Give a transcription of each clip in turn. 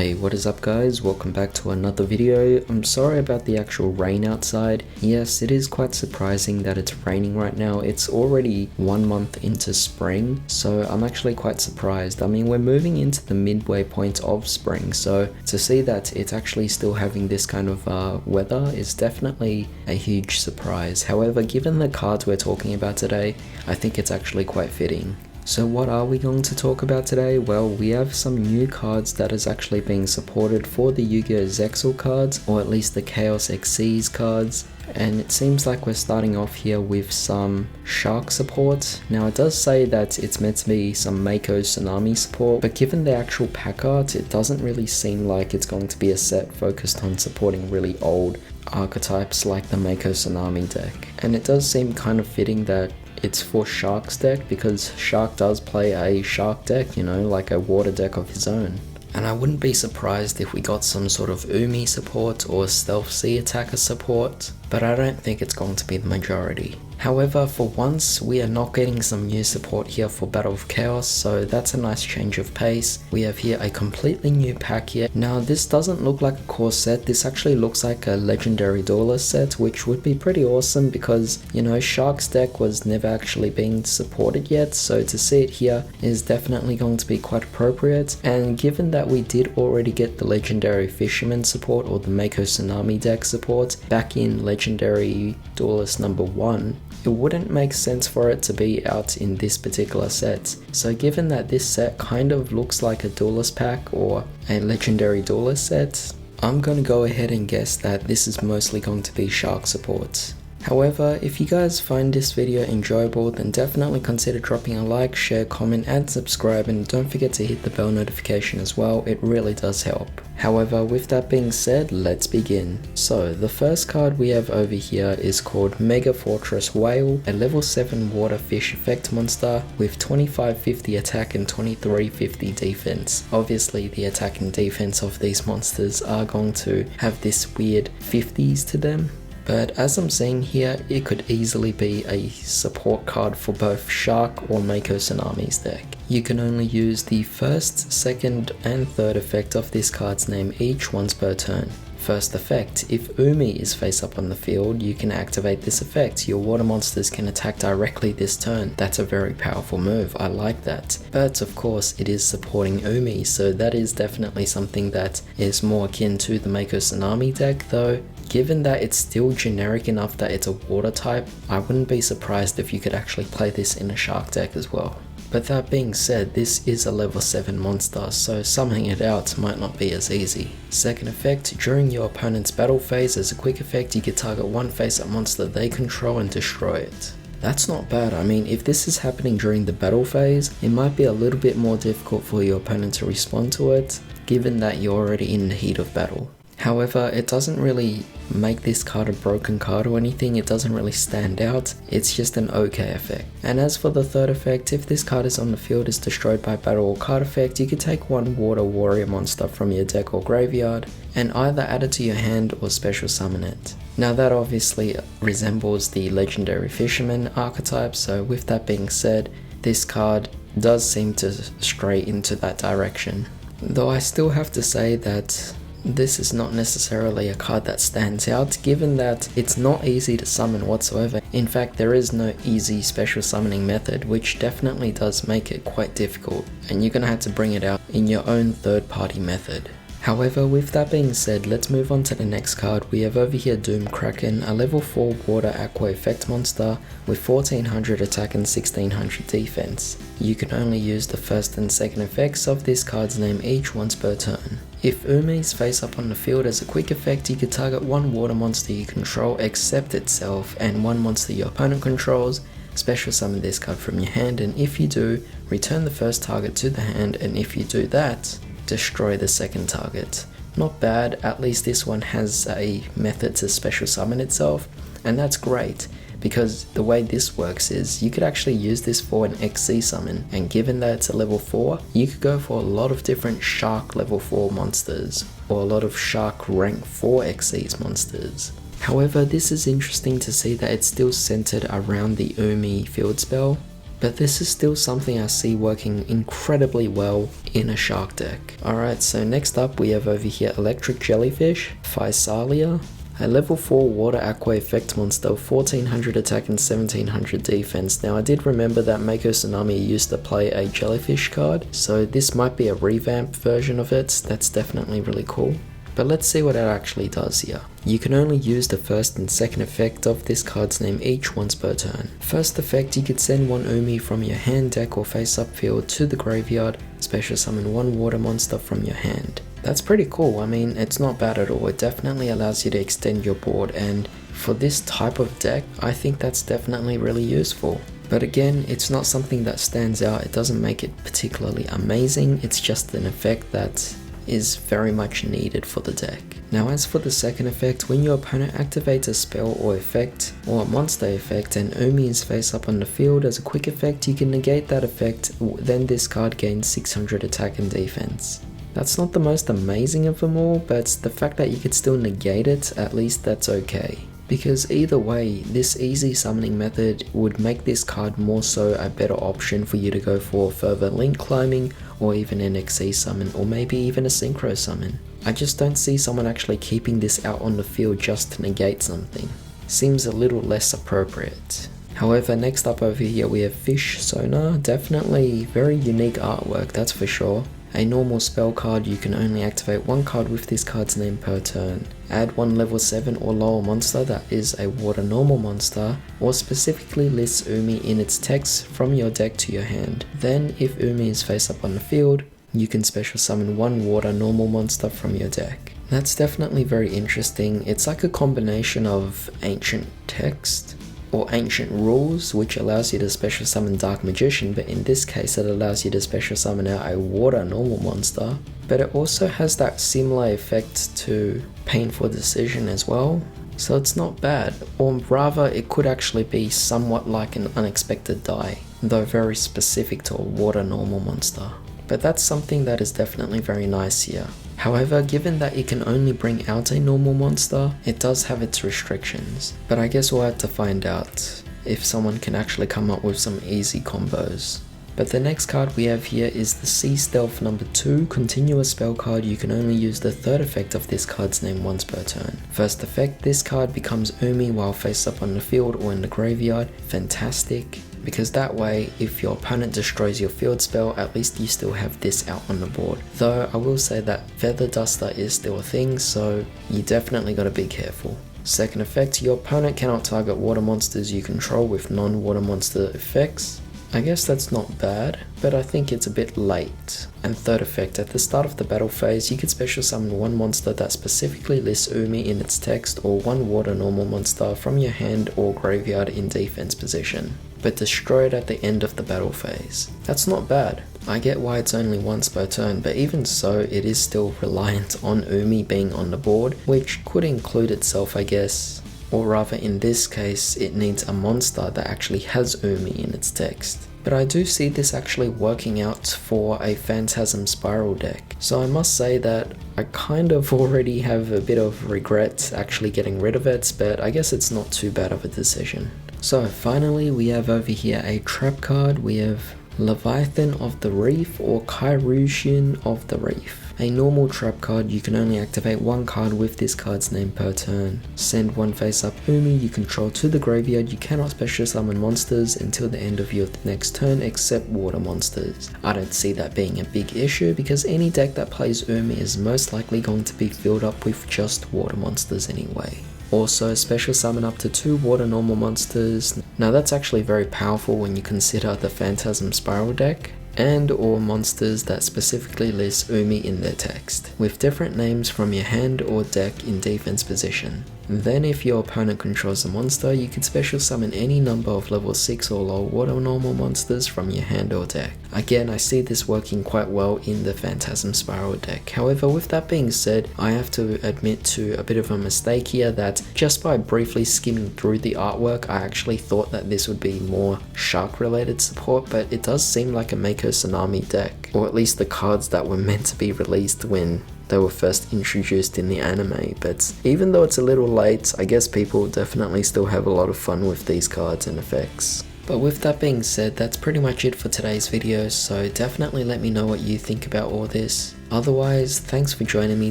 Hey, what is up guys? Welcome back to another video. I'm sorry about the actual rain outside. Yes, it is quite surprising that it's raining right now. It's already 1 month into spring, so I'm actually quite surprised. I mean, we're moving into the midway point of spring, so to see that it's actually still having this kind of weather is definitely a huge surprise. However, given the cards we're talking about today, I think it's actually quite fitting. So what are we going to talk about today? Well, we have some new cards that is actually being supported for the Yu-Gi-Oh! Zexal cards, or at least the Chaos Xyz cards. And it seems like we're starting off here with some Shark support. Now it does say that it's meant to be some Mako Tsunami support, but given the actual pack art, it doesn't really seem like it's going to be a set focused on supporting really old archetypes like the Mako Tsunami deck. And it does seem kind of fitting that it's for Shark's deck, because Shark does play a Shark deck, you know, like a water deck of his own. And I wouldn't be surprised if we got some sort of Umi support or Stealth Sea Attacker support, but I don't think it's going to be the majority. However, for once, we are not getting some new support here for Battle of Chaos, so that's a nice change of pace. We have here a completely new pack here. Now, this doesn't look like a core set, this actually looks like a Legendary Duelist set, which would be pretty awesome because, you know, Shark's deck was never actually being supported yet, so to see it here is definitely going to be quite appropriate. And given that we did already get the Legendary Fisherman support or the Mako Tsunami deck support back in Legendary Duelist number 1, it wouldn't make sense for it to be out in this particular set. So given that this set kind of looks like a Duelist pack or a Legendary Duelist set, I'm going to go ahead and guess that this is mostly going to be Shark support. However, if you guys find this video enjoyable, then definitely consider dropping a like, share, comment, and subscribe, and don't forget to hit the bell notification as well, it really does help. However, with that being said, let's begin. So, the first card we have over here is called Mega Fortress Whale, a level 7 water fish effect monster with 2550 attack and 2350 defense. Obviously, the attack and defense of these monsters are going to have this weird 50s to them. But as I'm seeing here, it could easily be a support card for both Shark or Mako Tsunami's deck. You can only use the first, second, and third effect of this card's name each once per turn. First effect, if Umi is face up on the field, you can activate this effect. Your water monsters can attack directly this turn. That's a very powerful move, I like that. But of course, it is supporting Umi, so that is definitely something that is more akin to the Mako Tsunami deck, though given that it's still generic enough that it's a water type, I wouldn't be surprised if you could actually play this in a Shark deck as well. But that being said, this is a level 7 monster, so summoning it out might not be as easy. Second effect, during your opponent's battle phase, as a quick effect, you can target one face-up monster they control and destroy it. That's not bad. I mean, if this is happening during the battle phase, it might be a little bit more difficult for your opponent to respond to it, given that you're already in the heat of battle. However, it doesn't really make this card a broken card or anything, it doesn't really stand out, it's just an okay effect. And as for the third effect, if this card is on the field is destroyed by battle or card effect, you can take one water warrior monster from your deck or graveyard and either add it to your hand or special summon it. Now that obviously resembles the Legendary Fisherman archetype, so with that being said, this card does seem to stray into that direction. Though I still have to say that this is not necessarily a card that stands out, given that it's not easy to summon whatsoever. In fact, there is no easy special summoning method, which definitely does make it quite difficult, and you're gonna have to bring it out in your own third-party method. However, with that being said, let's move on to the next card. We have over here Doom Kraken, a level 4 water aqua effect monster with 1400 attack and 1600 defense. You can only use the first and second effects of this card's name each once per turn. If Umi's face up on the field as a quick effect, you can target one water monster you control except itself and one monster your opponent controls, special summon this card from your hand, and if you do, return the first target to the hand, and if you do that, destroy the second target. Not bad, at least this one has a method to special summon itself, and that's great, because the way this works is you could actually use this for an XC summon, and given that it's a level 4, you could go for a lot of different Shark level 4 monsters, or a lot of Shark rank 4 XCs monsters. However, this is interesting to see that it's still centered around the Umi field spell. but this is still something I see working incredibly well in a shark deck. Alright, so next up we have over here Electric Jellyfish, Physalia, a level 4 water aqua effect monster, 1400 attack and 1700 defense. Now I did remember that Mako Tsunami used to play a Jellyfish card, so this might be a revamped version of it. That's definitely really cool. But let's see what it actually does here. You can only use the first and second effect of this card's name each once per turn. First effect, you could send one Umi from your hand, deck or face up field to the graveyard, special summon one water monster from your hand. That's pretty cool. I mean, it's not bad at all. It definitely allows you to extend your board, and for this type of deck, I think that's definitely really useful. But again, it's not something that stands out. It doesn't make it particularly amazing. It's just an effect that is very much needed for the deck. Now as for the second effect, when your opponent activates a spell or effect or a monster effect and Umi is face up on the field, as a quick effect you can negate that effect, then this card gains 600 attack and defense. That's not the most amazing of them all, but the fact that you could still negate it, at least that's okay. Because either way, this easy summoning method would make this card more so a better option for you to go for further link climbing, or even an XC summon, or maybe even a synchro summon. I just don't see someone actually keeping this out on the field just to negate something. Seems a little less appropriate. However, next up over here we have Fish Sonar. Definitely very unique artwork, that's for sure. A normal spell card, you can only activate one card with this card's name per turn. Add one level 7 or lower monster that is a water normal monster, or specifically lists Umi in its text from your deck to your hand. Then, if Umi is face up on the field, you can special summon one water normal monster from your deck. That's definitely very interesting. It's like a combination of ancient text or ancient rules, which allows you to special summon Dark Magician, but in this case it allows you to special summon out a water normal monster. But it also has that similar effect to Painful Decision as well, so it's not bad, or rather it could actually be somewhat like an Unexpected Die, though very specific to a water normal monster. But that's something that is definitely very nice here. However, given that it can only bring out a normal monster, it does have its restrictions. But I guess we'll have to find out if someone can actually come up with some easy combos. But the next card we have here is the Sea Stealth number 2 continuous spell card. You can only use the third effect of this card's name once per turn. First effect, this card becomes Umi while face up on the field or in the graveyard. Fantastic, because that way if your opponent destroys your field spell, at least you still have this out on the board. Though I will say that Feather Duster is still a thing, so you definitely gotta be careful. Second effect, your opponent cannot target water monsters you control with non-water monster effects. I guess that's not bad, but I think it's a bit late. And third effect, at the start of the battle phase, you can special summon one monster that specifically lists Umi in its text, or one water normal monster from your hand or graveyard in defense position, but destroy it at the end of the battle phase. That's not bad. I get why it's only once per turn, but even so, it is still reliant on Umi being on the board, which could include itself, I guess. Or rather, in this case, it needs a monster that actually has Umi in its text. But I do see this actually working out for a Phantasm Spiral deck. So I must say that I kind of already have a bit of regret actually getting rid of it, but I guess it's not too bad of a decision. So finally, we have over here a trap card. We have Leviathan of the Reef, or Kairushin of the Reef. A normal trap card, you can only activate one card with this card's name per turn. Send one face up Umi you control to the graveyard. You cannot special summon monsters until the end of your next turn except water monsters. I don't see that being a big issue because any deck that plays Umi is most likely going to be filled up with just water monsters anyway. Also, special summon up to 2 water normal monsters. Now that's actually very powerful when you consider the Phantasm Spiral deck, and or monsters that specifically list Umi in their text, with different names from your hand or deck in defense position. Then if your opponent controls a monster, you can special summon any number of level 6 or lower water normal monsters from your hand or deck. Again, I see this working quite well in the Phantasm Spiral deck. However, with that being said, I have to admit to a bit of a mistake here, that just by briefly skimming through the artwork, I actually thought that this would be more shark related support, but it does seem like a Mako Tsunami deck, or at least the cards that were meant to be released when they were first introduced in the anime. But even though it's a little late, I guess people definitely still have a lot of fun with these cards and effects. But with that being said, that's pretty much it for today's video, so definitely let me know what you think about all this. Otherwise, thanks for joining me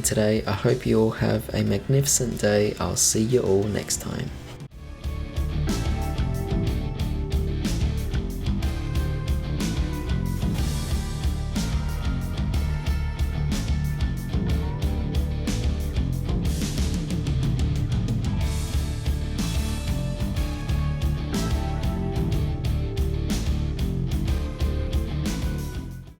today. I hope you all have a magnificent day. I'll see you all next time.